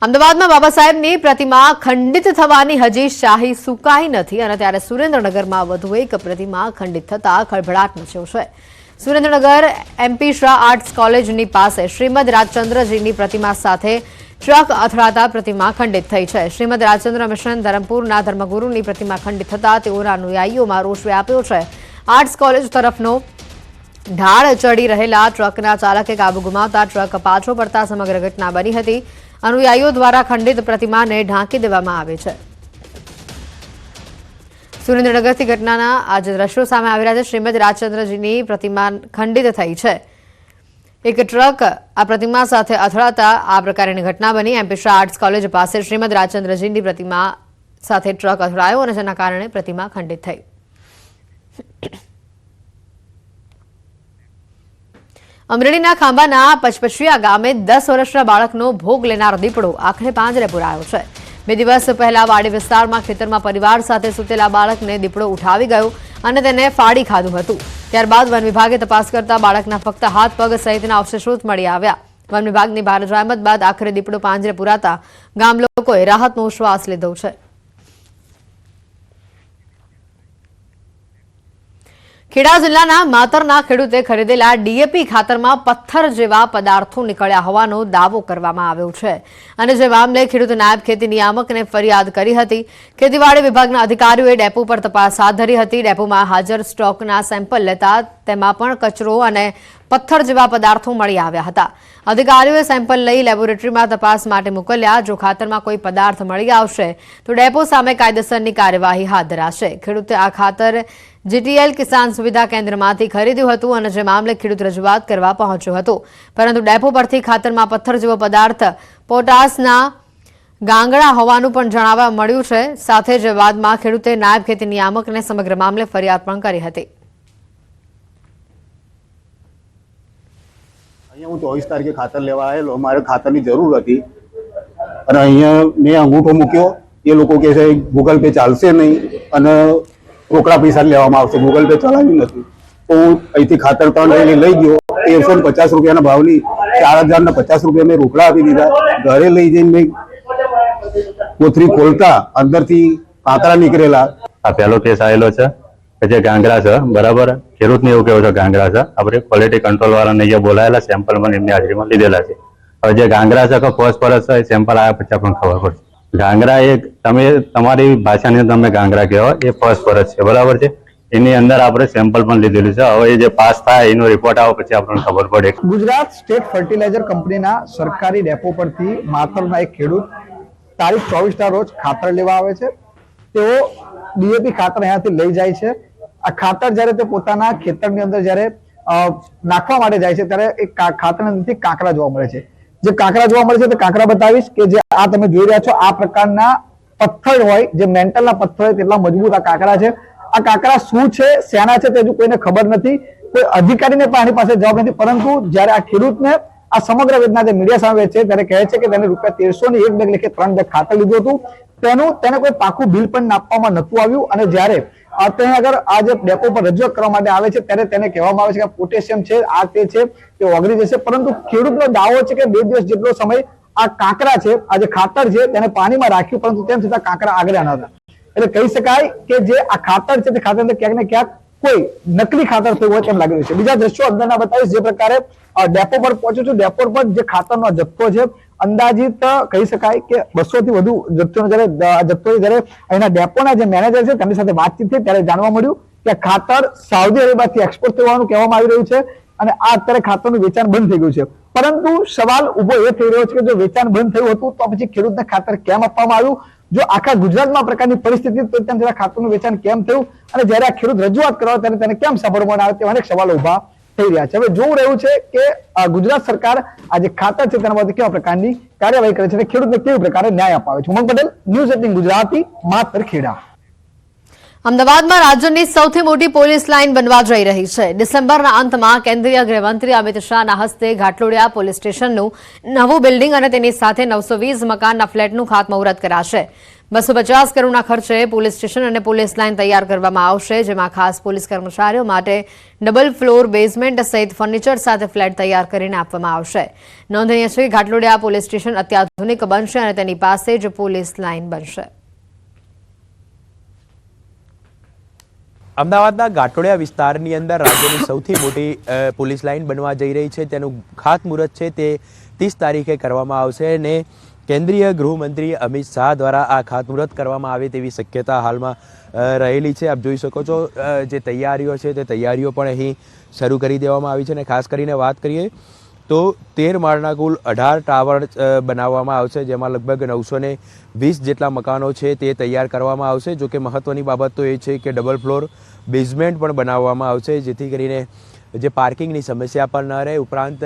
અમદાવાદમાં બાબા સાહેબની પ્રતિમા ખંડિત થવાની હજી શાહી સુકાઈ નથી અને ત્યારે સુરેન્દ્રનગરમાં વધુ એક પ્રતિમા ખંડિત થતા ખળભળાટ મચ્યો છે। સુરેન્દ્રનગર એમપી શાહ આર્ટ્સ કોલેજની પાસે શ્રીમદ રાજચંદ્રજીની પ્રતિમા સાથે ટ્રક અથડાતા પ્રતિમા ખંડિત થઈ છે। શ્રીમદ રાજચંદ્ર મિશન ધરમપુરના ધર્મગુરુની પ્રતિમા ખંડિત થતા તેઓના અનુયાયીઓમાં રોષ વ્યાપ્યો છે। આર્ટ્સ કોલેજ તરફનો ઢાળ ચડી રહેલા ટ્રકના ચાલકે કાબુ ગુમાવતા ટ્રક પાછો પડતા સમગ્ર ઘટના બની હતી। अनुयायियों द्वारा खंडित प्रतिमा ने ढांकी देवामां आवे छे। सुरेन्द्रनगर थी घटनाना आज दृश्यों सामे आवी रह्या छे। श्रीमद राजचंद्रजीनी प्रतिमा खंडित थई छे। एक ट्रक आ प्रतिमा साथे અથડાતા આ પ્રકારની ઘટના બની। એમપી શાહ આર્ટ્સ કોલેજ પાસે શ્રીમદ રાજચંદ્રજીની प्रतिमा સાથે ટ્રક અથડાયો અને જેના કારણે प्रतिमा ખંડિત થઈ। અમરેલીના ખાંભાના પચપચિયા ગામે 10 વર્ષના બાળકનો ભોગ લેનાર દીપડો આખરે પાંજરે પુરાયો છે। 2 દિવસ પહેલા વાડી વિસ્તારમાં ખેતરમાં પરિવાર સાથે સૂતેલા બાળકને દીપડો ઉઠાવી ગયો અને તેને ફાડી ખાધું હતું। ત્યારબાદ વન વિભાગે તપાસ કરતા બાળકના ફક્ત હાથ પગ સહિતના અવશેષો મળી આવ્યા। વન વિભાગની ભારે જહેમત બાદ આખરે દીપડો પાંજરે પુરાતા ગામ લોકોએ રાહતનો શ્વાસ લીધો છે। ખેડા જિલ્લાના માતરના ખેડૂતે ખરીદેલા ડીએપી ખાતરમાં પથ્થર જેવા પદાર્થો નીકળ્યા હોવાનો દાવો કરવામાં આવ્યો છે અને જે મામલે ખેડૂત નાયબ ખેતી નિયામકને ફરિયાદ કરી હતી। ખેતીવાડી વિભાગના અધિકારીઓએ ડેપો પર તપાસ હાથ ધરી હતી। ડેપોમાં હાજર સ્ટોકના સેમ્પલ લેતા તેમાં પણ કચરો અને પથ્થર જેવા પદાર્થો મળી આવ્યા હતા। અધિકારીઓએ સેમ્પલ લઈ લેબોરેટરીમાં તપાસ માટે મોકલ્યા। જો ખાતરમાં કોઈ પદાર્થ મળી આવશે તો ડેપો સામે કાયદેસરની કાર્યવાહી હાથ ધરાશે। ખેડૂતે આ ખાતર જીટીએલ કિસાન સુવિધા કેન્દ્રમાંથી ખરીદ્યું હતું અને જે મામલે ખેડૂત રજૂઆત કરવા પહોંચ્યો હતો, પરંતુ ડેપો પરથી ખાતરમાં પથ્થર જેવો પદાર્થ પોટાશના ગાંગડા હોવાનું પણ જાણવા મળ્યું છે। સાથે જ બાદમાં ખેડૂતે નાયબ ખેતી નિયામકને સમગ્ર મામલે ફરિયાદ પણ કરી હતી। અહીંયા હું 24 તારીખે ખાતર લેવા આવેલો, મારે ખાતરની જરૂર હતી અને અહીંયા મેં અંગૂઠો મૂક્યો। એ લોકો કહે છે ગૂગલ પે ચાલશે નહીં અને રોકડા પૈસા લેવામાં આવશે, ગૂગલ પે ચલાવ્યું નથી। તો હું અહીંથી ખાતર 3 લઈ ગયો। 1350 રૂપિયાના ભાવની 4050 રૂપિયા મેં રોકડા આપી દીધા। ઘરે લઈ જઈને મેં કોથરી ખોલતા અંદરથી કાંકરા નીકળેલા। આ પહેલો કેસ આવેલો છે કે જે ગાંગડા છે, બરાબર। ખેડૂતને એવું કહેવું છે ગાંગડા છે। આપણે ક્વોલિટી કંટ્રોલ વાળાને અહીંયા બોલાયેલા, સેમ્પલ પણ એમની હાજરીમાં લીધેલા છે। હવે જે ગાંગડા છે કે ફોસ્ફરસ છે, સેમ્પલ આવ્યા પછી આપણને ખબર પડશે। ગાંગડા એક તમે તમારી ભાષાની તમે ગાંગડા કહેવાય, એ ફોસ્ફરસ છે, બરાબર છે। એની અંદર આપણે સેમ્પલ પણ લીધેલું છે। હવે એ જે પાસ થાય એનો રિપોર્ટ આવે પછી આપણને ખબર પડે। ગુજરાત સ્ટેટ ફર્ટિલાઇઝર કંપનીના સરકારી ડેપો પરથી માતરના એક ખેડૂત તારીખ 24ના રોજ ખાતર લેવા આવે છે। તેઓ ડીએપી ખાતર અહીંયાથી લઈ જાય છે। આ ખાતર જ્યારે તે પોતાના ખેતરની અંદર જ્યારે નાખવા માટે જાય છે ત્યારે એક ખાતરની અંદરથી કાંકરા જોવા મળે છે। જે કાંકરા જોવા મળે છે તે કાંકરા બતાવીશ કે જે આ તમે જોઈ રહ્યા છો આ પ્રકારના પથ્થર હોય, જે મેન્ટલના પથ્થર હોય તેટલા મજબૂત આ કાંકરા છે। આ કાંકરા શું છે, શેના છે તે હજુ કોઈને ખબર નથી, કોઈ અધિકારીને પણ આની પાસે જવાબ નથી। પરંતુ જ્યારે આ ખેડૂતને આ સમગ્ર વેદના જે મીડિયા સામે છે ત્યારે કહે છે કે તેને રૂપિયા 1301 બેગ લેખે 3 બેગ ખાતર લીધું હતું, તેને કોઈ પાકું બિલ પણ આપવામાં નહોતું આવ્યું। અને જ્યારે તેને આગળ આ જે ડેપો પર રજૂઆત કરવા માટે આવે છે ત્યારે તેને કહેવામાં આવે છે કે પોટેશિયમ છે, આ તે છે, તે ઓગળી જશે। પરંતુ ખેડૂતનો દાવો છે કે 2 દિવસ જેટલો સમય આ કાંકરા છે, આ જે ખાતર છે તેને પાણીમાં રાખ્યું, પરંતુ તેમ છતાં કાંકરા આગળ ન હતા। એટલે કહી શકાય કે જે આ ખાતર છે તે ખાતર ક્યાંક ને ક્યાંક કોઈ નકલી ખાતર થયું હોય તેમ લાગી રહ્યું છે। બીજા દ્રશ્યો અંદરના બતાવીશ। જે પ્રકારે ડેપો પર પહોંચ્યો છું, ડેપો પર જે ખાતરનો જથ્થો છે અંદાજિત કહી શકાય કે 200 થી વધુ જથ્થોનો જ્યારે અહીંના ડેપોના જે મેનેજર છે તેમની સાથે વાતચીત થઈ ત્યારે જાણવા મળ્યું કે ખાતર સાઉદી અરેબિયાથી એક્સપોર્ટ થવાનું કહેવામાં આવી રહ્યું છે અને આ અત્યારે ખાતરનું વેચાણ બંધ થઈ ગયું છે। પરંતુ સવાલ ઉભો એ થઈ રહ્યો છે કે જો વેચાણ બંધ થયું હતું તો પછી ખેડૂતને ખાતર કેમ આપવામાં આવ્યું? જો આખા ગુજરાતમાં આ પ્રકારની પરિસ્થિતિ તો તેમ છતાં ખાતરનું વેચાણ કેમ થયું અને જ્યારે આ ખેડૂત રજૂઆત કરવા ત્યારે તેને કેમ સાંભળવામાં આવે તેવા અનેક સવાલો ઉભા થઈ રહ્યા છે। હવે જોવું રહ્યું છે કે ગુજરાત સરકાર આ જે ખાતર છે તેના બાબતે કેવા પ્રકારની કાર્યવાહી કરે છે અને ખેડૂતને કેવી પ્રકારે ન્યાય અપાવે છે। ઉમંગ પટેલ, ન્યૂઝ 18 ગુજરાતી, માતર ખેડા। અમદાવાદમાં રાજ્યની સૌથી મોટી પોલીસ લાઇન બનવા જઈ રહી છે। ડિસેમ્બરના અંતમાં કેન્દ્રીય ગૃહમંત્રી અમિત શાહના હસ્તે ઘાટલોડિયા પોલીસ સ્ટેશનનું નવું બિલ્ડિંગ અને તેની સાથે 920 મકાનના ફ્લેટનું ખાતમુહૂર્ત કરાશે। 250 કરોડના ખર્ચે પોલીસ સ્ટેશન અને પોલીસ લાઇન તૈયાર કરવામાં આવશે, જેમાં ખાસ પોલીસ કર્મચારીઓ માટે ડબલ ફ્લોર બેઝમેન્ટ સહિત ફર્નિચર સાથે ફ્લેટ તૈયાર કરીને આપવામાં આવશે. નોંધનીય છે કે ઘાટલોડિયા પોલીસ સ્ટેશન અત્યાધુનિક બનશે અને તેની પાસે જ પોલીસ લાઇન બનશે. અમદાવાદના ઘાટલોડિયા વિસ્તારની અંદર રાજ્યની સૌથી મોટી પોલીસ લાઇન બનવા જઈ રહી છે. તેનું ખાતમુહૂર્ત છે તે 30 તારીખે કરવામાં આવશે અને કેન્દ્રીય ગૃહમંત્રી અમિત શાહ દ્વારા આ ખાતમુહૂર્ત કરવામાં આવે તેવી શક્યતા હાલમાં રહેલી છે. આપ જોઈ શકો છો જે તૈયારીઓ છે તે તૈયારીઓ પણ અહીં શરૂ કરી દેવામાં આવી છે. અને ખાસ કરીને વાત કરીએ તો 13 માળના કુલ 18 ટાવર બનાવવામાં આવશે, જેમાં લગભગ 920 જેટલા મકાનો છે તે તૈયાર કરવામાં આવશે. જોકે મહત્વની બાબત તો એ છે કે ડબલ ફ્લોર બેઝમેન્ટ પણ બનાવવામાં આવશે, જેથી કરીને જે પાર્કિંગની સમસ્યા પણ ન રહે. ઉપરાંત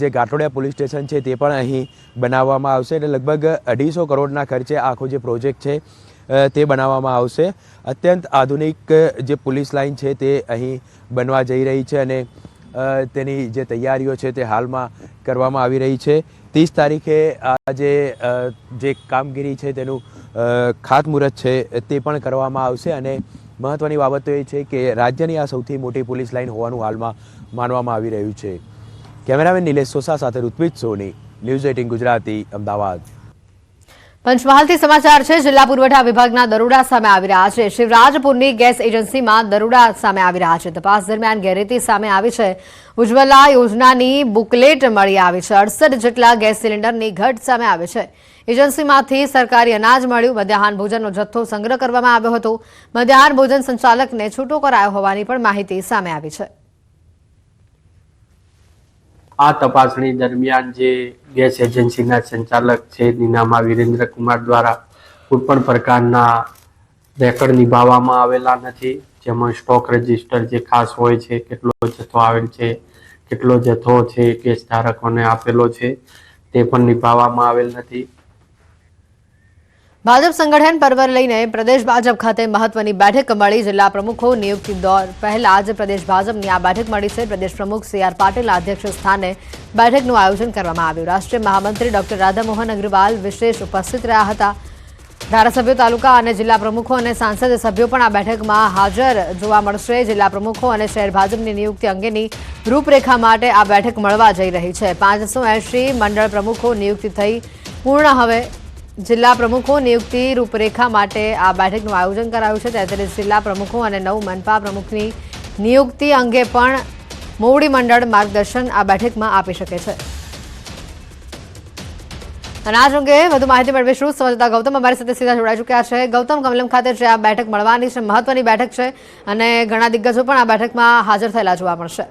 જે ઘાટલોડિયા પોલીસ સ્ટેશન છે તે પણ અહીં બનાવવામાં આવશે અને લગભગ 250 કરોડના ખર્ચે આખો જે પ્રોજેક્ટ છે તે બનાવવામાં આવશે. અત્યંત આધુનિક જે પોલીસ લાઇન છે તે અહીં બનવા જઈ રહી છે અને તેની જે તૈયારીઓ છે તે હાલમાં કરવામાં આવી રહી છે. 30 તારીખે આ જે કામગીરી છે તેનું ખાતમુહૂર્ત છે તે પણ કરવામાં આવશે અને મહત્વની બાબત તો એ છે કે રાજ્યની આ સૌથી મોટી પોલીસ લાઇન હોવાનું હાલમાં માનવામાં આવી રહ્યું છે. કેમેરામેન નિલેશ સોસા સાથે ઋત્વિજ સોની, ન્યૂઝ 18 ગુજરાતી, અમદાવાદ. પંચમહાલથી સમાચાર છે. જિલ્લા પુરવઠા વિભાગના દરોડા સામે આવી રહ્યા છે. શિવરાજપુરની ગેસ એજન્સીમાં દરોડા સામે આવી રહ્યા છે. તપાસ દરમિયાન ગેરરીતિ સામે આવી છે. ઉજ્જવલા યોજનાની બુકલેટ મળી આવી છે. 68 જેટલા ગેસ સિલિન્ડરની ઘટ સામે આવી છે. એજન્સીમાંથી સરકારી અનાજ મળ્યું. મધ્યાહન ભોજનનો જથ્થો સંગ્રહ કરવામાં આવ્યો હતો. મધ્યાહન ભોજન સંચાલકને છૂટો કરાયો હોવાની પણ માહિતી સામે આવી છે. આ તપાસણી દરમિયાન જે ગેસ એજન્સીના સંચાલક છે નીનામા વિરેન્દ્ર કુમાર દ્વારા કોઈપણ પ્રકારના રેકર્ડ નિભાવવામાં આવેલા નથી, જેમાં સ્ટોક રજિસ્ટર જે ખાસ હોય છે, કેટલો જથ્થો આવેલ છે, કેટલો જથ્થો છે ગેસ ધારકોને આપેલો છે તે પણ નિભાવવામાં આવેલ નથી. ભાજપ સંગઠન પર્વ લઈને પ્રદેશ ભાજપ ખાતે મહત્વની બેઠક મળી. જિલ્લા પ્રમુખો નિયુક્તિ દોર પહેલા જ પ્રદેશ ભાજપની આ બેઠક મળી છે. પ્રદેશ પ્રમુખ CR પાટીલના અધ્યક્ષ સ્થાને બેઠકનું આયોજન કરવામાં આવ્યું. રાષ્ટ્રીય મહામંત્રી ડોક્ટર રાધામોહન અગ્રવાલ વિશેષ ઉપસ્થિત રહ્યા હતા. ધારાસભ્યો, તાલુકા અને જિલ્લા પ્રમુખો અને સાંસદ સભ્યો પણ આ બેઠકમાં હાજર જોવા મળશે. જિલ્લા પ્રમુખો અને શહેર ભાજપની નિયુક્તિ અંગેની રૂપરેખા માટે આ બેઠક મળવા જઈ રહી છે. 580 મંડળ પ્રમુખો નિયુક્તિ થઈ પૂર્ણ. હવે જિલ્લા પ્રમુખો નિયુક્તિ રૂપરેખા માટે આ બેઠકનું આયોજન કરાયું છે. 33 જિલ્લા પ્રમુખો અને 9 મનપા પ્રમુખની નિયુક્તિ અંગે પણ મોવડી મંડળ માર્ગદર્શન આ બેઠકમાં આપી શકે છે. અને આ અંગે વધુ માહિતી મેળવીશું. સંવાદદાતા ગૌતમ અમારી સાથે સીધા જોડાઈ ચૂક્યા છે. ગૌતમ, કમલમ ખાતે જે આ બેઠક મળવાની છે, મહત્વની બેઠક છે અને ઘણા દિગ્ગજો પણ આ બેઠકમાં હાજર થયેલા જોવા મળશે.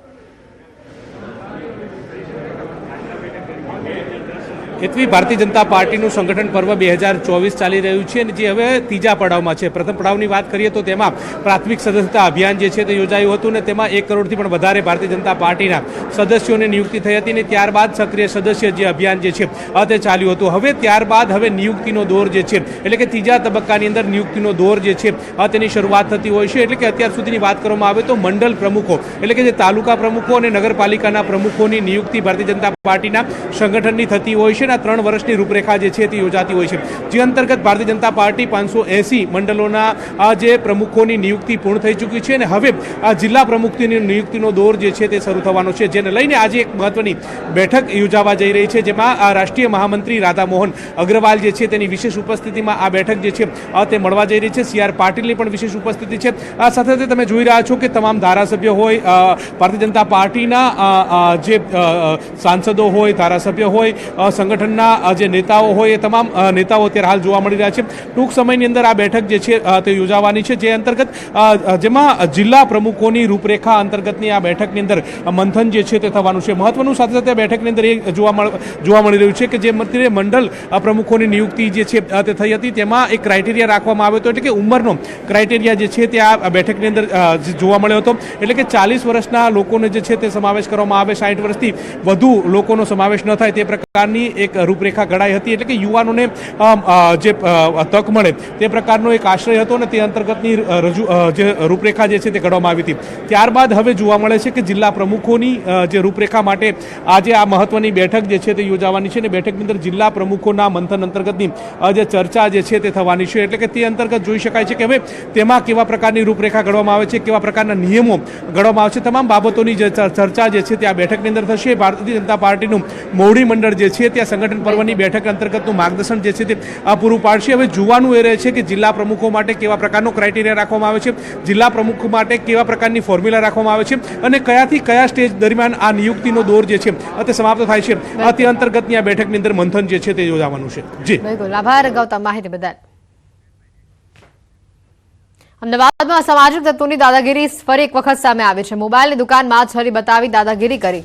હેતવી ભારતીય જનતા પાર્ટીનું સંગઠન પર્વ 2024 ચાલી રહ્યું છે અને જે હવે ત્રીજા પડાવમાં છે. પ્રથમ પડાવની વાત કરીએ તો તેમાં પ્રાથમિક સદસ્યતા અભિયાન જે છે તે યોજાયું હતું અને તેમાં 1 કરોડથી પણ વધારે ભારતીય જનતા પાર્ટીના સદસ્યોની નિયુક્તિ થઈ હતી અને ત્યારબાદ સક્રિય સદસ્ય જે અભિયાન જે છે તે ચાલ્યું હતું. હવે ત્યારબાદ હવે નિયુક્તિનો દોર જે છે એટલે કે ત્રીજા તબક્કાની અંદર નિયુક્તિનો દોર જે છે તેની શરૂઆત થતી હોય છે. એટલે કે અત્યાર સુધીની વાત કરવામાં આવે તો મંડળ પ્રમુખો એટલે કે જે તાલુકા પ્રમુખો અને નગરપાલિકાના પ્રમુખોની નિયુક્તિ ભારતીય જનતા પાર્ટીના સંગઠનની થતી હોય છે. 3 વર્ષની રૂપરેખા જે છે તે યોજાતી હોય છે, જે અંતર્ગત ભારતીય જનતા પાર્ટી 580 મંડળોના આ જે પ્રમુખોની નિયુક્તિ પૂર્ણ થઈ ચૂકી છે અને હવે આ જિલ્લા પ્રમુખની નિયુક્તિનો દોર જે છે તે શરૂ થવાનો છે, જેને લઈને આજે એક મહત્વની બેઠક યોજાવા જઈ રહી છે, જેમાં આ રાષ્ટ્રીય મહામંત્રી રાધામોહન અગ્રવાલ જે છે તેની વિશેષ ઉપસ્થિતિમાં આ બેઠક જે છે તે મળવા જઈ રહી છે. CR પાટીલની પણ વિશેષ ઉપસ્થિતિ છે. આ સાથે તમે જોઈ રહ્યા છો કે તમામ ધારાસભ્યો હોય, ભારતીય જનતા પાર્ટીના જે સાંસદો હોય, ધારાસભ્યો હોય, સંગઠનના જે નેતાઓ હોય, એ તમામ નેતાઓ અત્યારે હાલ જોવા મળી રહ્યા છે. ટૂંક સમયની અંદર આ બેઠક જે છે તે યોજાવાની છે, જે અંતર્ગત જેમાં જિલ્લા પ્રમુખોની રૂપરેખા અંતર્ગતની આ બેઠકની અંદર મંથન જે છે તે થવાનું છે. મહત્વનું સાથે સાથે બેઠકની અંદર એ જોવા મળી રહ્યું છે કે જે મંડળ પ્રમુખોની નિયુક્તિ જે છે તે થઈ હતી તેમાં એક ક્રાઇટેરિયા રાખવામાં આવ્યો હતો, એટલે કે ઉંમરનો ક્રાઇટેરિયા જે છે તે આ બેઠકની અંદર જોવા મળ્યો હતો. એટલે કે 40 વર્ષના લોકોને જે છે તે સમાવેશ કરવામાં આવે, 60 વર્ષથી વધુ લોકોનો સમાવેશ ન થાય તે પ્રકારની એક રૂપરેખા ઘડાઈ હતી, એટલે કે યુવાનોને જે તક મળે તે પ્રકારનો એક આશ્રય હતો અને તે અંતર્ગતની જે રૂપરેખા જે છે તે ઘડવામાં આવી હતી. ત્યારબાદ હવે જોવા મળે છે કે જિલ્લા પ્રમુખોની જે રૂપરેખા માટે આજે આ મહત્વની બેઠક જે છે તે યોજાવાની છે અને બેઠકની અંદર જિલ્લા પ્રમુખોના મંથન અંતર્ગતની જે ચર્ચા જે છે તે થવાની છે. એટલે કે તે અંતર્ગત જોઈ શકાય છે કે હવે તેમાં કેવા પ્રકારની રૂપરેખા ઘડવામાં આવે છે, કેવા પ્રકારના નિયમો ઘડવામાં આવે છે, તમામ બાબતોની જે ચર્ચા જે છે તે આ બેઠકની અંદર થશે. ભારતીય જનતા પાર્ટીનું મોવડી મંડળ જે છે ત્યાં સંગઠન પર્વની બેઠક અંતર્ગતનું માર્ગદર્શન જે છે તે પૂરું પાડશે. હવે જોવાનું એ રહે છે કે જિલ્લા પ્રમુખો માટે કેવા પ્રકારનો ક્રાઇટેરિયા રાખવામાં આવે છે, જિલ્લા પ્રમુખ માટે કેવા પ્રકારની ફોર્મ્યુલા રાખવામાં આવે છે અને કયાથી કયા સ્ટેજ દરમિયાન આ નિયુક્તિનો દોર જે છે તે સમાપ્ત થાય છે, તે અંતર્ગતની આ બેઠકની અંદર મંથન જે છે તે યોજાવાનું છે. જી બિલકુલ, આભાર ગૌતમ માહિતી બદલ. અમદાવાદમાં સામાજિક તત્વોની દાદાગીરી ફરી એક વખત સામે આવી છે. મોબાઈલની દુકાનમાં છરી બતાવી દાદાગીરી કરી.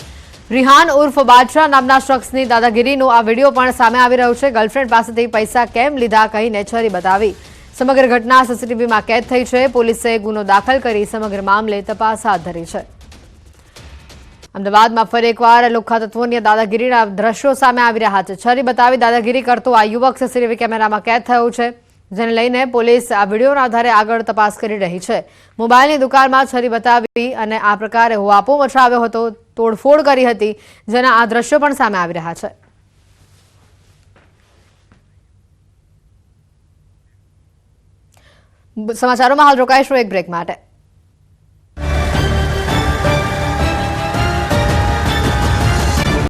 રિહાન ઉર્ફ બાદશાહ નામના શખ્સની દાદાગીરીનો આ વિડીયો પણ સામે આવી રહ્યો છે. ગર્લફ્રેન્ડ પાસેથી પૈસા કેમ લીધા કહીને છરી બતાવી. સમગ્ર ઘટના સીસીટીવીમાં કેદ થઈ છે. પોલીસે ગુનો દાખલ કરી સમગ્ર મામલે તપાસ હાથ ધરી છે. અમદાવાદમાં ફરી એકવાર લુખ્ખા તત્વોની દાદાગીરીના દ્રશ્યો સામે આવી રહ્યા છે. છરી બતાવી દાદાગીરી કરતો આ યુવક સીસીટીવી કેમેરામાં કેદ થયો છે, જેને લઈને પોલીસ આ વિડીયોના આધારે આગળ તપાસ કરી રહી છે. મોબાઈલની દુકાનમાં છરી બતાવી અને આ પ્રકારે હોબાળો મચાવ્યો હતો, તોડફોડ કરી હતી, જેના આ દ્રશ્યો પણ સામે આવી રહ્યા છે. સમાચારોમાં હાલ રોકાઈશું એક બ્રેક માટે.